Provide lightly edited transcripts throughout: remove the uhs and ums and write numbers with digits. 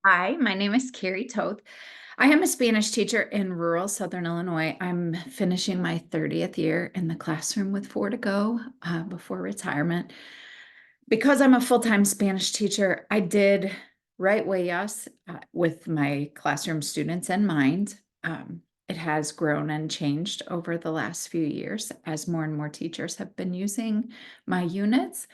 Hi, my name is Carrie Toth. I am a Spanish teacher in rural Southern Illinois. I'm finishing my 30th year in the classroom with 4 to go before retirement. Because I'm a full-time Spanish teacher, I did write Huellas with my classroom students in mind. It has grown and changed over the last few years as more and more teachers have been using my units.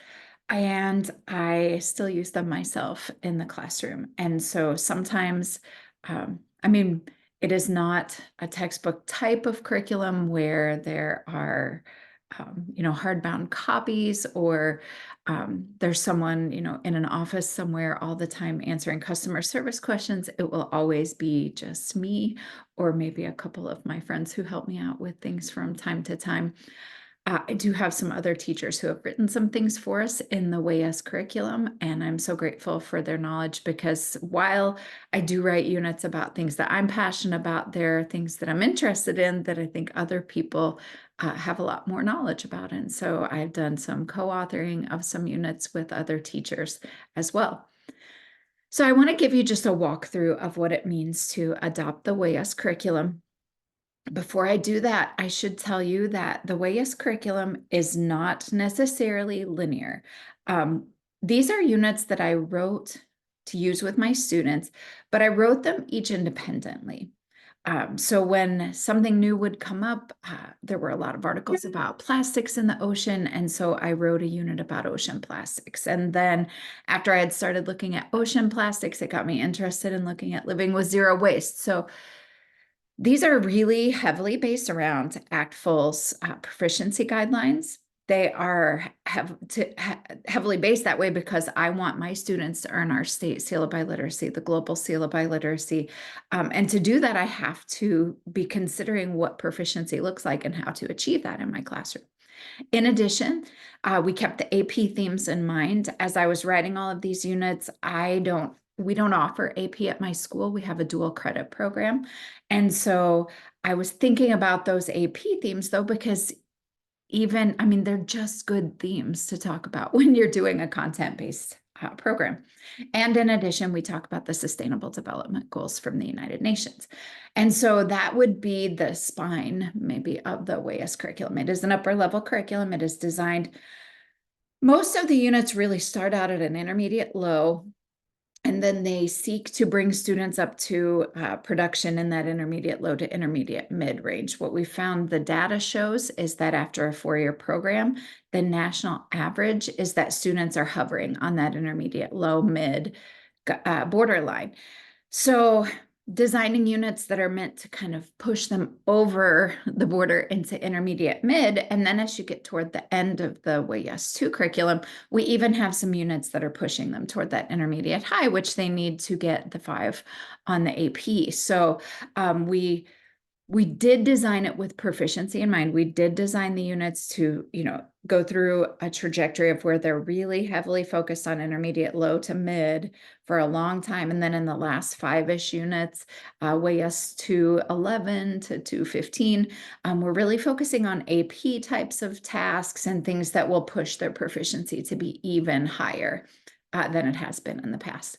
And I still use them myself in the classroom. And so sometimes, I mean, it is not a textbook type of curriculum where there are, hardbound copies or there's someone, in an office somewhere all the time answering customer service questions. It will always be just me or maybe a couple of my friends who help me out with things from time to time. I do have some other teachers who have written some things for us in the WAS curriculum, and I'm so grateful for their knowledge because while I do write units about things that I'm passionate about, there are things that I'm interested in that I think other people have a lot more knowledge about. And so I've done some co-authoring of some units with other teachers as well. So I want to give you just a walkthrough of what it means to adopt the WAS curriculum. Before I do that, I should tell you that the WAS curriculum is not necessarily linear. Um, these are units that I wrote to use with my students, but I wrote them each independently. So when something new would come up, there were a lot of articles about plastics in the ocean. And so I wrote a unit about ocean plastics. And then after I had started looking at ocean plastics, it got me interested in looking at living with zero waste. So these are really heavily based around ACTFL's proficiency guidelines. They are heavily based that way because I want my students to earn our state seal of biliteracy, the global seal of biliteracy. And to do that, I have to be considering what proficiency looks like and how to achieve that in my classroom. In addition, we kept the AP themes in mind. As I was writing all of these units, we don't offer AP at my school. We have a dual credit program. And so I was thinking about those AP themes though, because they're just good themes to talk about when you're doing a content-based program. And in addition, we talk about the Sustainable Development Goals from the United Nations. And so that would be the spine, maybe, of the WAS curriculum. It is an upper level curriculum. It is designed, most of the units really start out at an intermediate low, and then they seek to bring students up to production in that intermediate low to intermediate mid range. What we found the data shows is that after a 4-year program, the national average is that students are hovering on that intermediate low mid borderline. So designing units that are meant to kind of push them over the border into intermediate mid. And then as you get toward the end of the WAS 2 curriculum, we even have some units that are pushing them toward that intermediate high, which they need to get the 5 on the AP. So we did design it with proficiency in mind. We did design the units to, go through a trajectory of where they're really heavily focused on intermediate low to mid for a long time. And then in the last 5-ish units, WAS 211 to 215, we're really focusing on AP types of tasks and things that will push their proficiency to be even higher than it has been in the past.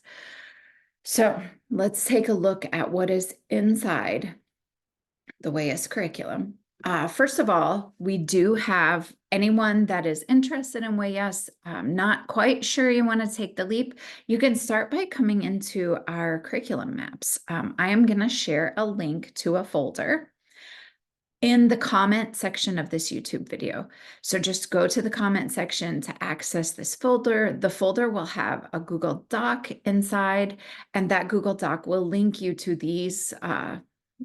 So let's take a look at what is inside the WAS curriculum. First of all, we do have anyone that is interested in WAS, not quite sure you want to take the leap, you can start by coming into our curriculum maps. I am going to share a link to a folder in the comment section of this YouTube video. So just go to the comment section to access this folder. The folder will have a Google Doc inside, and that Google Doc will link you to these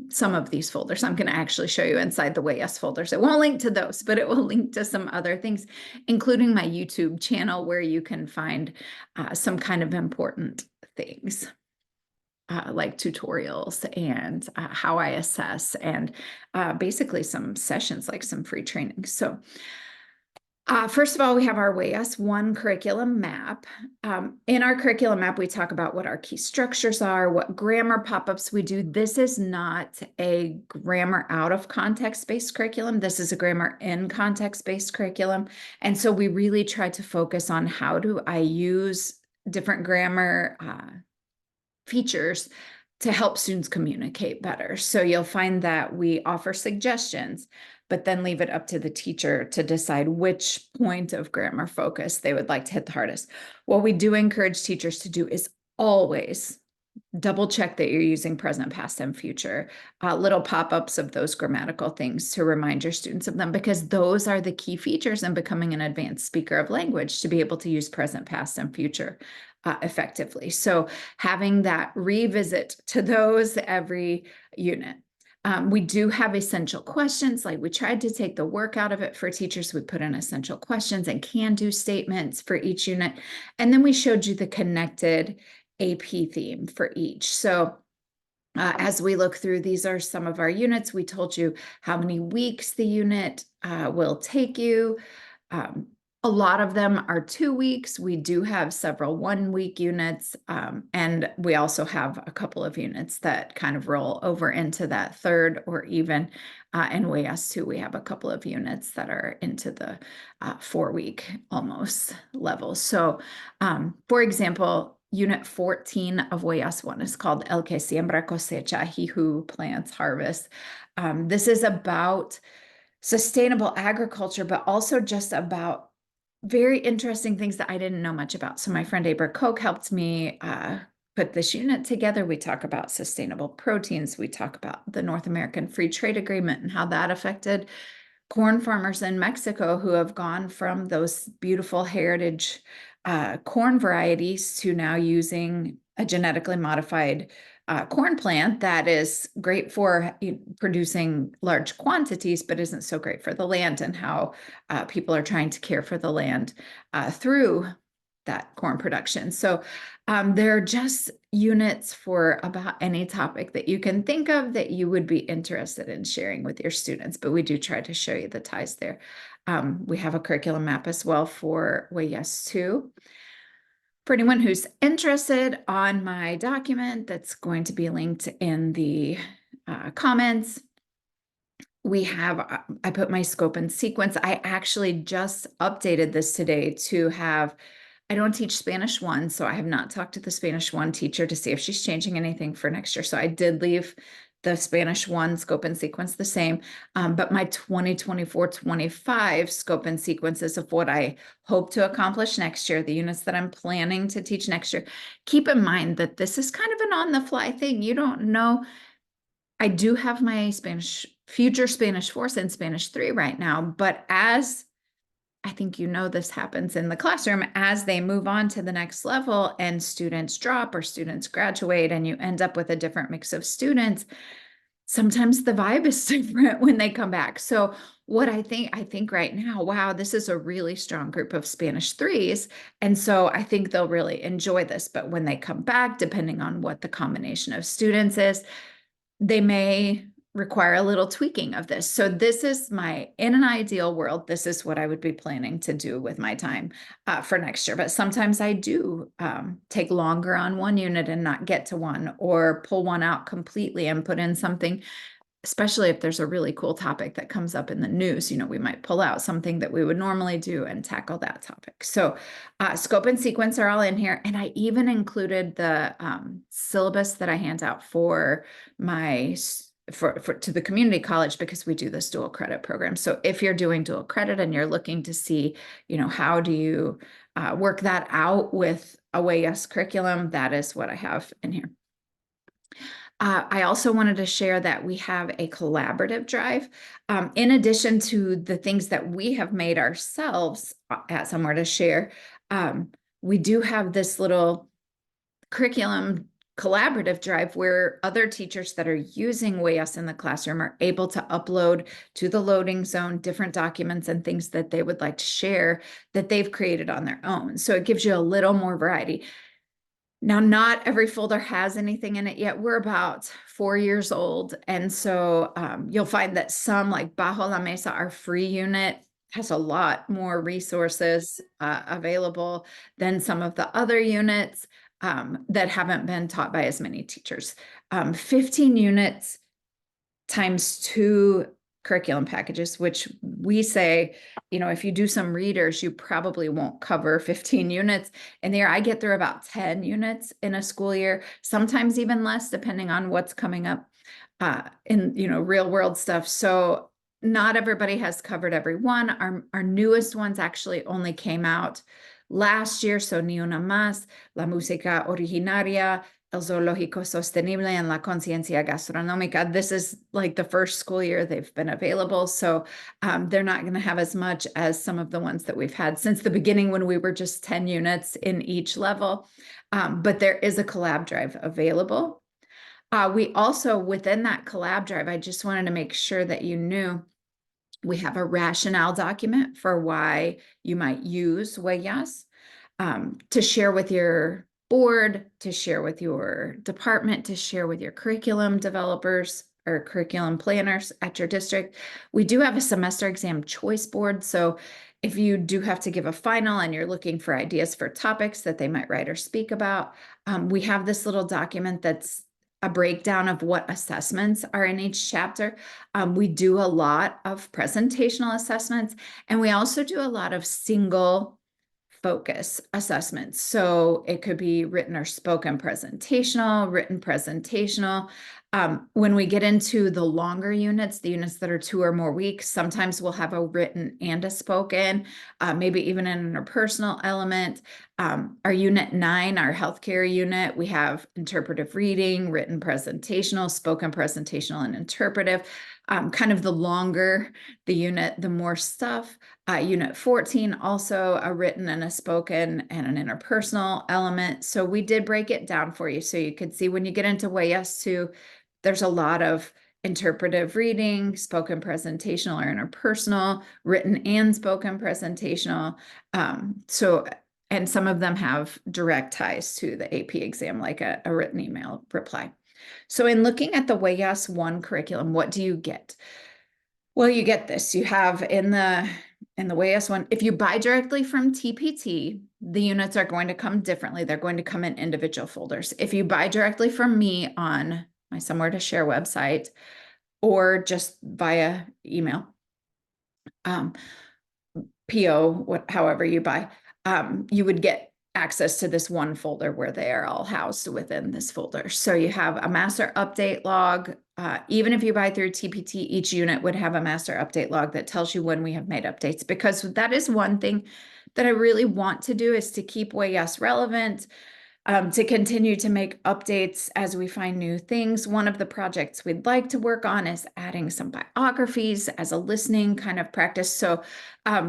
some of these folders. I'm going to actually show you inside the WAS folders. It won't link to those, but it will link to some other things, including my YouTube channel where you can find some kind of important things. Like tutorials and how I assess and basically some sessions, like some free training. So first of all, we have our WAS 1 curriculum map. In our curriculum map, we talk about what our key structures are, what grammar pop-ups we do. This is not a grammar out of context-based curriculum. This is a grammar in context-based curriculum. And so we really try to focus on how do I use different grammar features to help students communicate better. So you'll find that we offer suggestions, but then leave it up to the teacher to decide which point of grammar focus they would like to hit the hardest. What we do encourage teachers to do is always double check that you're using present, past, and future, little pop-ups of those grammatical things to remind your students of them, because those are the key features in becoming an advanced speaker of language, to be able to use present, past, and future effectively. So having that revisit to those every unit. We do have essential questions. Like, we tried to take the work out of it for teachers. We put in essential questions and can-do statements for each unit. And then we showed you the connected AP theme for each. So as we look through, these are some of our units. We told you how many weeks the unit will take you. Um, a lot of them are 2 weeks. We do have several 1-week units, and we also have a couple of units that kind of roll over into that third, or even in Huellas too, we have a couple of units that are into the 4-week almost level. So for example, Unit 14 of Huellas 1 is called El que siembra cosecha, he who plants harvest. This is about sustainable agriculture, but also just about very interesting things that I didn't know much about. So my friend Aber Koch helped me put this unit together. We talk about sustainable proteins. We talk about the North American Free Trade Agreement and how that affected corn farmers in Mexico, who have gone from those beautiful heritage corn varieties to now using a genetically modified corn plant that is great for producing large quantities, but isn't so great for the land, and how people are trying to care for the land through that corn production. So there are just units for about any topic that you can think of that you would be interested in sharing with your students, but we do try to show you the ties there. We have a curriculum map as well for Huellas 2. For anyone who's interested, on my document that's going to be linked in the comments, we have, I put my scope and sequence. I actually just updated this today to have, I don't teach Spanish 1, so I have not talked to the Spanish 1 teacher to see if she's changing anything for next year. So I did leave the Spanish 1 scope and sequence the same, but my 2024-25 scope and sequences of what I hope to accomplish next year, the units that I'm planning to teach next year. Keep in mind that this is kind of an on-the-fly thing. You don't know. I do have my future Spanish 4 and Spanish 3 right now, but as I think this happens in the classroom, as they move on to the next level and students drop or students graduate and you end up with a different mix of students, sometimes the vibe is different when they come back. So what I think right now, wow, this is a really strong group of Spanish 3s. And so I think they'll really enjoy this. But when they come back, depending on what the combination of students is, they may require a little tweaking of this. So this is in an ideal world, this is what I would be planning to do with my time for next year. But sometimes I do take longer on one unit and not get to one, or pull one out completely and put in something, especially if there's a really cool topic that comes up in the news. We might pull out something that we would normally do and tackle that topic. So scope and sequence are all in here. And I even included the syllabus that I hand out for to the community college, because we do this dual credit program. So if you're doing dual credit and you're looking to see, how do you work that out with a Huellas curriculum, that is what I have in here. I also wanted to share that we have a collaborative drive. In addition to the things that we have made ourselves at Somewhere to Share, we do have this little curriculum collaborative drive where other teachers that are using Huellas in the classroom are able to upload to the loading zone different documents and things that they would like to share that they've created on their own. So it gives you a little more variety. Now, not every folder has anything in it yet. We're about 4 years old. And so you'll find that some, like Bajo la Mesa, our free unit, has a lot more resources available than some of the other units that haven't been taught by as many teachers. 15 units times 2 curriculum packages, which we say, if you do some readers, you probably won't cover 15 units in the year. I get through about 10 units in a school year, sometimes even less, depending on what's coming up in, real world stuff. So not everybody has covered every one. Our newest ones actually only came out last year. So Ni Una Más, La Música Originaria, El Zoológico Sostenible, and La Conciencia Gastronómica. This is like the first school year they've been available. So they're not going to have as much as some of the ones that we've had since the beginning when we were just 10 units in each level. But there is a collab drive available. We also, within that collab drive, I just wanted to make sure that you knew we have a rationale document for why you might use Huellas, to share with your board, to share with your department, to share with your curriculum developers or curriculum planners at your district. We do have a semester exam choice board. So if you do have to give a final and you're looking for ideas for topics that they might write or speak about, we have this little document that's a breakdown of what assessments are in each chapter. We do a lot of presentational assessments, and we also do a lot of single focus assessments. So it could be written or spoken presentational, written presentational. When we get into the longer units, the units that are 2 or more weeks, sometimes we'll have a written and a spoken, maybe even an interpersonal element. Our unit 9, our healthcare unit, we have interpretive reading, written presentational, spoken presentational, and interpretive. Kind of the longer the unit, the more stuff. Unit 14, also a written and a spoken and an interpersonal element. So we did break it down for you so you could see when you get into Huellas 2, there's a lot of interpretive reading, spoken presentational or interpersonal, written and spoken presentational. And some of them have direct ties to the AP exam, like a written email reply. So in looking at the Huellas 1 curriculum, what do you get? Well, you get this. You have in the Huellas 1, if you buy directly from TPT, the units are going to come differently. They're going to come in individual folders. If you buy directly from me on my Somewhere to Share website or just via email, PO, however you buy, you would get access to this one folder where they are all housed within this folder. So you have a master update log. Even if you buy through TPT, each unit would have a master update log that tells you when we have made updates, because that is one thing that I really want to do, is to keep Huellas relevant, to continue to make updates as we find new things. One of the projects we'd like to work on is adding some biographies as a listening kind of practice. So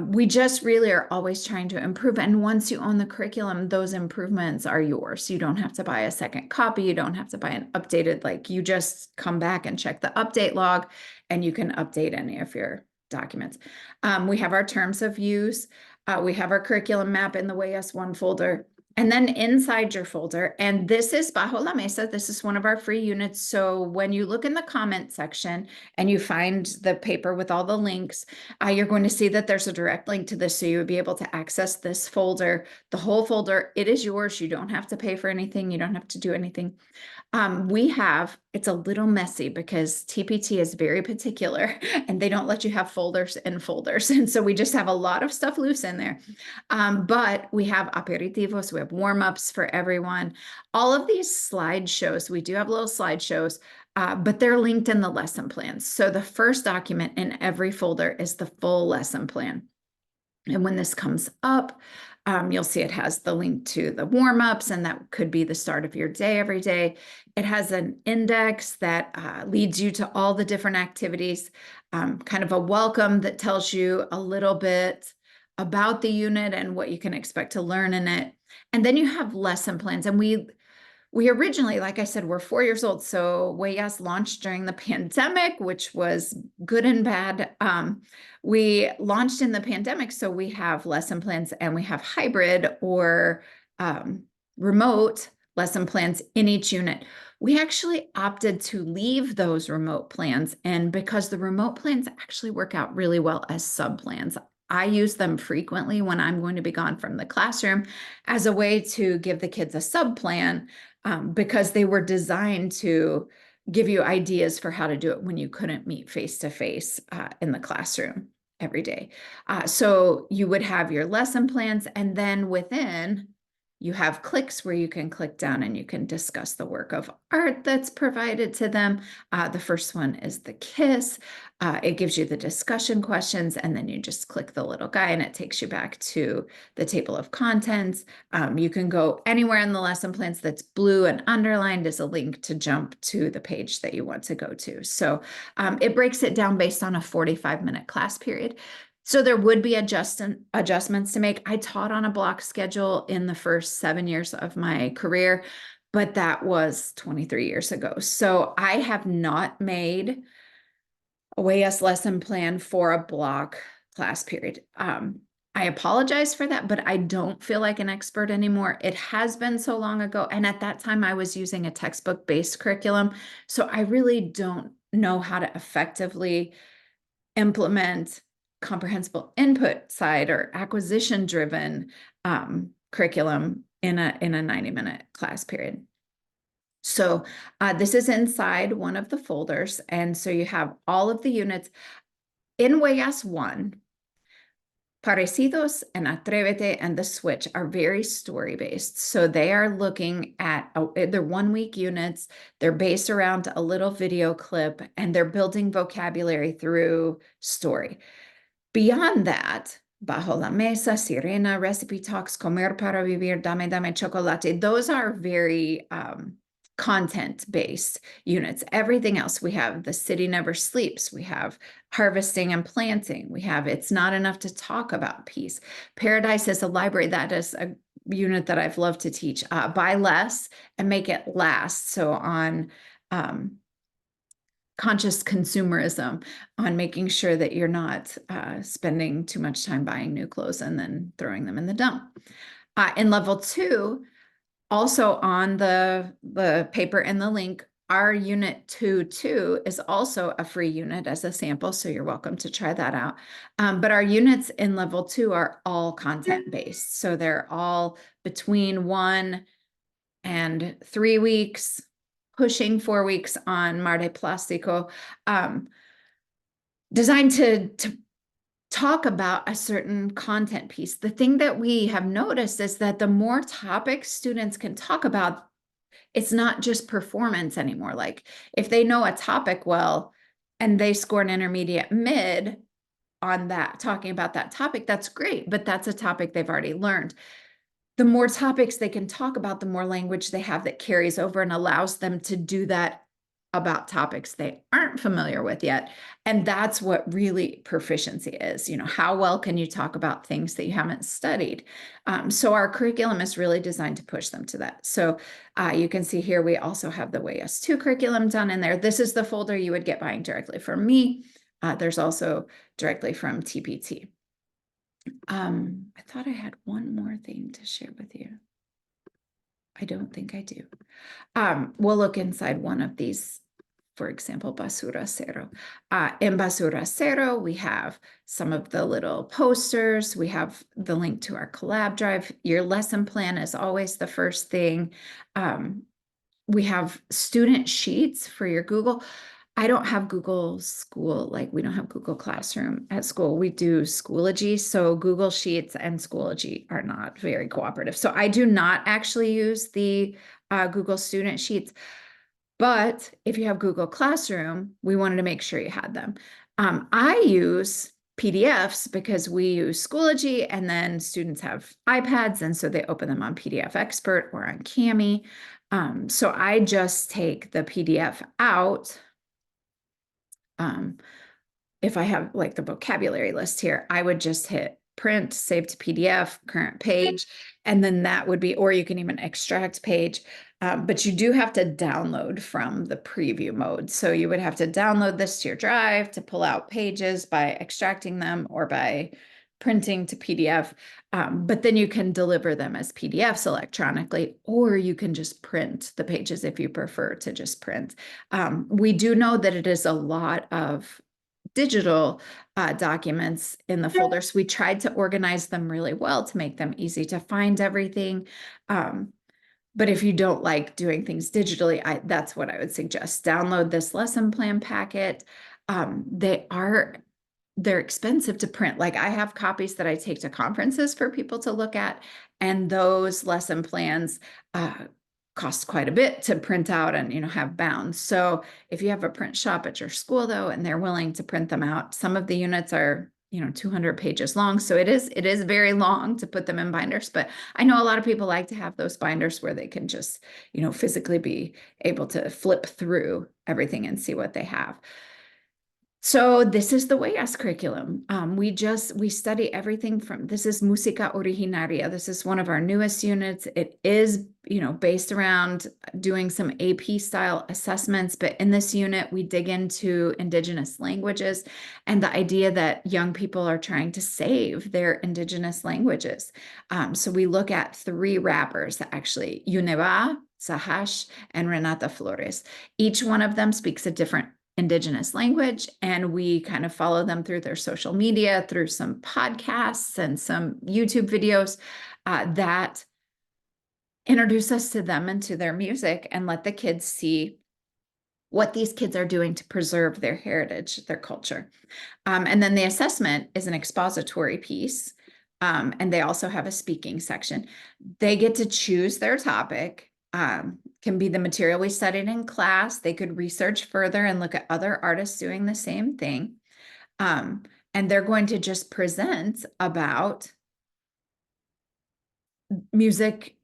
we just really are always trying to improve. And once you own the curriculum, those improvements are yours. You don't have to buy a second copy. You don't have to buy an updated, you just come back and check the update log and you can update any of your documents. We have our terms of use. We have our curriculum map in the Huellas 1 folder. And then inside your folder, and this is Bajo la Mesa, this is one of our free units. So when you look in the comment section and you find the paper with all the links, you're going to see that there's a direct link to this. So you would be able to access this folder, the whole folder. It is yours. You don't have to pay for anything. You don't have to do anything. It's a little messy because TPT is very particular and they don't let you have folders and folders. And so we just have a lot of stuff loose in there. But we have aperitivos, we have warm-ups for everyone. All of these slideshows, we do have little slideshows, but they're linked in the lesson plans. So the first document in every folder is the full lesson plan. And when this comes up, you'll see it has the link to the warm-ups, and that could be the start of your day every day. It has an index that leads you to all the different activities, kind of a welcome that tells you a little bit about the unit and what you can expect to learn in it. And then you have lesson plans. And we originally, like I said, we're 4 years old. So Huellas launched during the pandemic, which was good and bad. We launched in the pandemic, so we have lesson plans and we have hybrid or remote lesson plans in each unit. We actually opted to leave those remote plans, and because the remote plans actually work out really well as sub-plans. I use them frequently when I'm going to be gone from the classroom as a way to give the kids a sub-plan, because they were designed to give you ideas for how to do it when you couldn't meet face to face in the classroom every day. So you would have your lesson plans, and then within, you have clicks where you can click down and you can discuss the work of art that's provided to them. The first one is the KISS. It gives you the discussion questions, and then you just click the little guy and it takes you back to the table of contents. You can go anywhere in the lesson plans that's blue and underlined is a link to jump to the page that you want to go to. So it breaks it down based on a 45-minute class period. So there would be adjustments to make. I taught on a block schedule in the first 7 years of my career, but that was 23 years ago. So I have not made a Huellas lesson plan for a block class period. I apologize for that, but I don't feel like an expert anymore. It has been so long ago. And at that time, I was using a textbook-based curriculum. So I really don't know how to effectively implement comprehensible input side or acquisition driven curriculum in a 90-minute class period. So this is inside one of the folders. And so you have all of the units. In Huellas 1, Parecidos and Atrévete and the Switch are very story-based. So they are looking at, they're 1-week units. They're based around a little video clip, and they're building vocabulary through story. Beyond that, Bajo la Mesa, Sirena, Recipe Talks, Comer para Vivir, Dame Chocolate, those are very content-based units. Everything else, we have The City Never Sleeps, we have Harvesting and Planting, we have It's Not Enough to Talk About Peace. Paradise is a Library. That is a unit that I've loved to teach. Buy less and make it last. So on conscious consumerism, on making sure that you're not spending too much time buying new clothes and then throwing them in the dump. In level 2, also on the paper and the link, our unit 2.2 is also a free unit as a sample, so you're welcome to try that out. But our units in level 2 are all content-based. So they're all between 1 and 3 weeks, pushing 4 weeks on Mar de Plástico, designed to talk about a certain content piece. The thing that we have noticed is that the more topics students can talk about, it's not just performance anymore. Like if they know a topic well and they score an intermediate mid on that, talking about that topic, that's great, but that's a topic they've already learned. The more topics they can talk about, the more language they have that carries over and allows them to do that about topics they aren't familiar with yet. And that's what really proficiency is. You know, how well can you talk about things that you haven't studied? So our curriculum is really designed to push them to that. So you can see here, we also have the Huellas 2 curriculum done in there. This is the folder you would get buying directly from me. There's also directly from TPT. I thought I had one more thing to share with you. I don't think I do. We'll look inside one of these, for example, Basura Cero. In Basura Cero, we have some of the little posters. We have the link to our collab drive. Your lesson plan is always the first thing. We have student sheets for your Google. I don't have Google School, like we don't have Google Classroom at school. We do Schoology. So Google Sheets and Schoology are not very cooperative. So I do not actually use the Google Student Sheets. But if you have Google Classroom, we wanted to make sure you had them. I use PDFs because we use Schoology, and then students have iPads, and so they open them on PDF Expert or on Kami. So I just take the PDF out. If I have like the vocabulary list here, I would just hit print, save to PDF, current page, and then that would be, or you can even extract page, but you do have to download from the preview mode. So you would have to download this to your drive to pull out pages by extracting them or by printing to PDF, but then you can deliver them as PDFs electronically, or you can just print the pages if you prefer to just print. We do know that it is a lot of digital documents in the folders. We tried to organize them really well to make them easy to find everything. But if you don't like doing things digitally, that's what I would suggest. Download this lesson plan packet. They're expensive to print. Like I have copies that I take to conferences for people to look at, and those lesson plans cost quite a bit to print out and have bound. So if you have a print shop at your school though, and they're willing to print them out, some of the units are 200 pages long. So it is very long to put them in binders, but I know a lot of people like to have those binders where they can just, physically be able to flip through everything and see what they have. So this is the Huellas curriculum. We study everything from, this is Música Originaria. This is one of our newest units. It is, based around doing some AP style assessments, but in this unit, we dig into indigenous languages and the idea that young people are trying to save their indigenous languages. So we look at 3 rappers, actually, Yuneva, Sahash, and Renata Flores. Each one of them speaks a different indigenous language, and we kind of follow them through their social media, through some podcasts and some YouTube videos that introduce us to them and to their music, and let the kids see what these kids are doing to preserve their heritage, their culture. And then the assessment is an expository piece, and they also have a speaking section. They get to choose their topic. Can be the material we studied in class. They could research further and look at other artists doing the same thing. And they're going to just present about music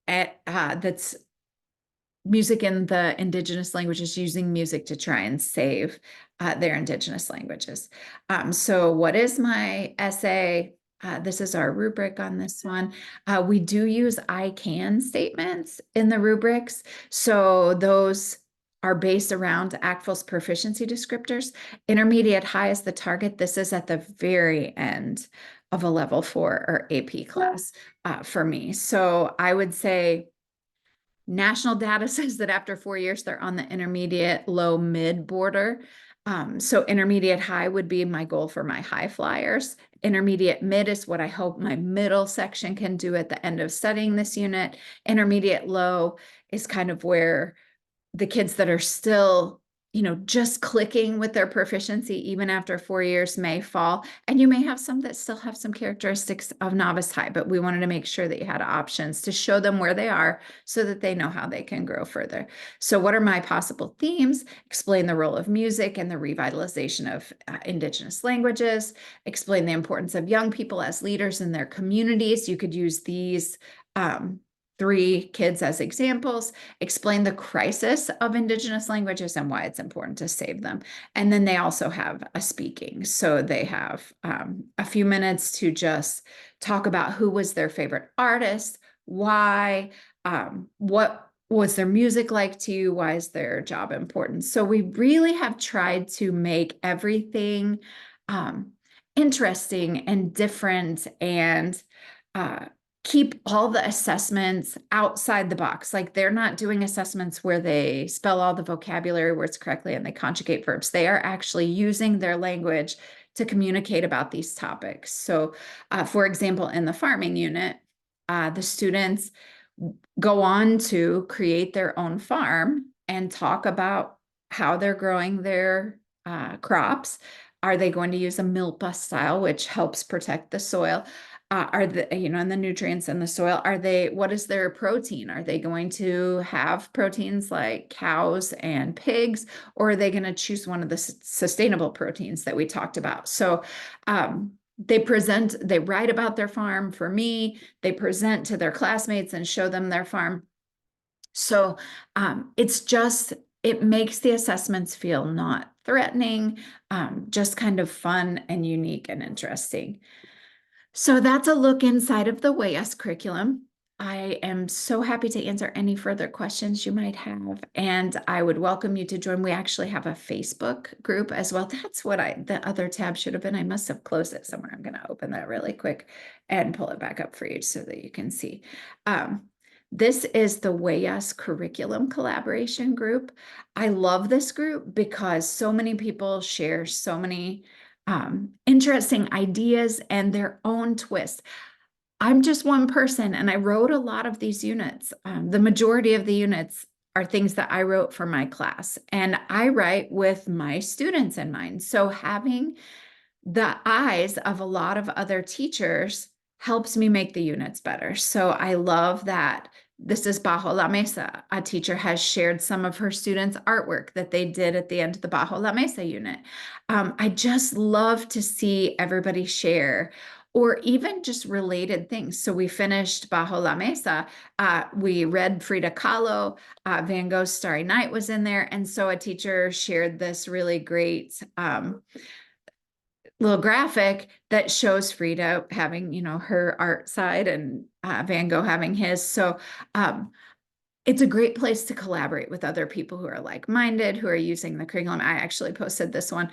that's music in the indigenous languages, using music to try and save their indigenous languages. So what is my essay? This is our rubric on this one. We do use I can statements in the rubrics. So those are based around ACTFL's proficiency descriptors. Intermediate high is the target. This is at the very end of a level 4 or AP class for me. So I would say national data says that after 4 years, they're on the intermediate, low, mid border. So intermediate high would be my goal for my high flyers. Intermediate mid is what I hope my middle section can do at the end of studying this unit. Intermediate low is kind of where the kids that are still, just clicking with their proficiency, even after 4 years, may fall. And you may have some that still have some characteristics of novice high, but we wanted to make sure that you had options to show them where they are so that they know how they can grow further. So what are my possible themes? Explain the role of music and the revitalization of indigenous languages. Explain the importance of young people as leaders in their communities. You could use these 3 kids as examples. Explain the crisis of indigenous languages and why it's important to save them. And then they also have a speaking. So they have a few minutes to just talk about who was their favorite artist, why, what was their music like to you, why is their job important. So we really have tried to make everything interesting and different, and keep all the assessments outside the box. Like they're not doing assessments where they spell all the vocabulary words correctly and they conjugate verbs. They are actually using their language to communicate about these topics. So for example, in the farming unit, the students go on to create their own farm and talk about how they're growing their crops. Are they going to use a milpa style, which helps protect the soil? Are the, and the nutrients in the soil, what is their protein? Are they going to have proteins like cows and pigs, or are they going to choose one of the sustainable proteins that we talked about? So they write about their farm for me, they present to their classmates and show them their farm. So it makes the assessments feel not threatening, just kind of fun and unique and interesting. So that's a look inside of the Huellas curriculum. I am so happy to answer any further questions you might have, and I would welcome you to join. We actually have a Facebook group as well. That's what the other tab should have been. I must have closed it somewhere. I'm going to open that really quick and pull it back up for you so that you can see. This is the Huellas Curriculum Collaboration Group. I love this group because so many people share so many interesting ideas and their own twist. I'm just one person and I wrote a lot of these units. The majority of the units are things that I wrote for my class, and I write with my students in mind. So having the eyes of a lot of other teachers helps me make the units better. So I love that this is Bajo la Mesa. A teacher has shared some of her students' artwork that they did at the end of the Bajo la Mesa unit. I just love to see everybody share or even just related things. So we finished Bajo la Mesa. We read Frida Kahlo. Van Gogh's Starry Night was in there. And so a teacher shared this really great little graphic that shows Frida having, her art side and Van Gogh having his. So um, it's a great place to collaborate with other people who are like-minded, who are using the curriculum. I actually posted this one.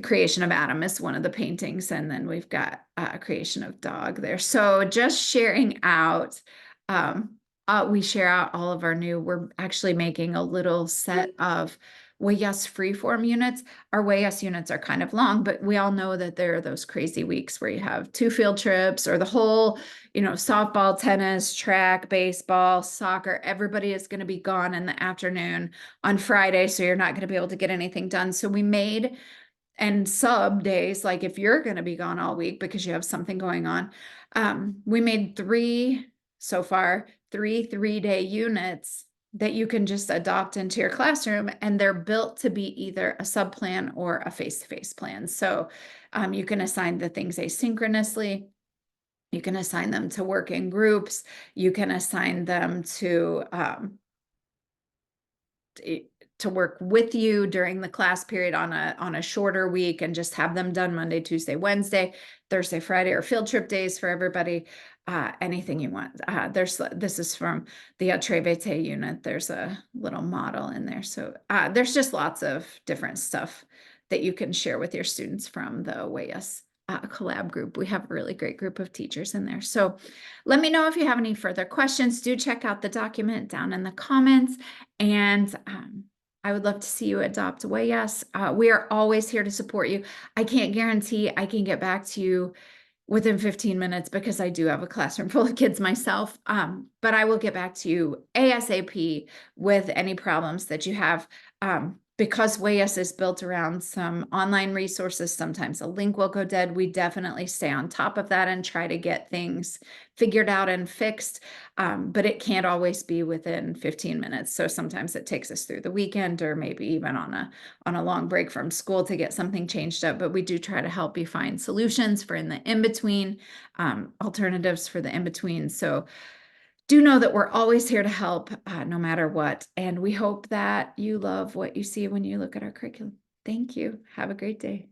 Creation of Adam is one of the paintings, and then we've got Creation of Dog there. So just sharing out. Um, we share out all of our we're actually making a little set of Huellas freeform units. Our Huellas units are kind of long, but we all know that there are those crazy weeks where you have 2 field trips or the whole, softball, tennis, track, baseball, soccer. Everybody is going to be gone in the afternoon on Friday, so you're not going to be able to get anything done. So we made and sub days, like if you're going to be gone all week because you have something going on, we made so far, 3 3-day units that you can just adopt into your classroom, and they're built to be either a sub plan or a face-to-face plan. So you can assign the things asynchronously. You can assign them to work in groups. You can assign them to work with you during the class period on a shorter week, and just have them done Monday, Tuesday, Wednesday, Thursday, Friday, or field trip days for everybody. Anything you want. This is from the Atrevete unit. There's a little model in there. So there's just lots of different stuff that you can share with your students from the Huellas collab group. We have a really great group of teachers in there. So let me know if you have any further questions. Do check out the document down in the comments, and I would love to see you adopt Huellas. We are always here to support you. I can't guarantee I can get back to you within 15 minutes because I do have a classroom full of kids myself. But I will get back to you ASAP with any problems that you have. Because Huellas is built around some online resources, sometimes a link will go dead. We definitely stay on top of that and try to get things figured out and fixed. But it can't always be within 15 minutes. So sometimes it takes us through the weekend or maybe even on a long break from school to get something changed up. But we do try to help you find solutions for in the in-between, alternatives for the in-between. So do know that we're always here to help, no matter what. And we hope that you love what you see when you look at our curriculum. Thank you. Have a great day.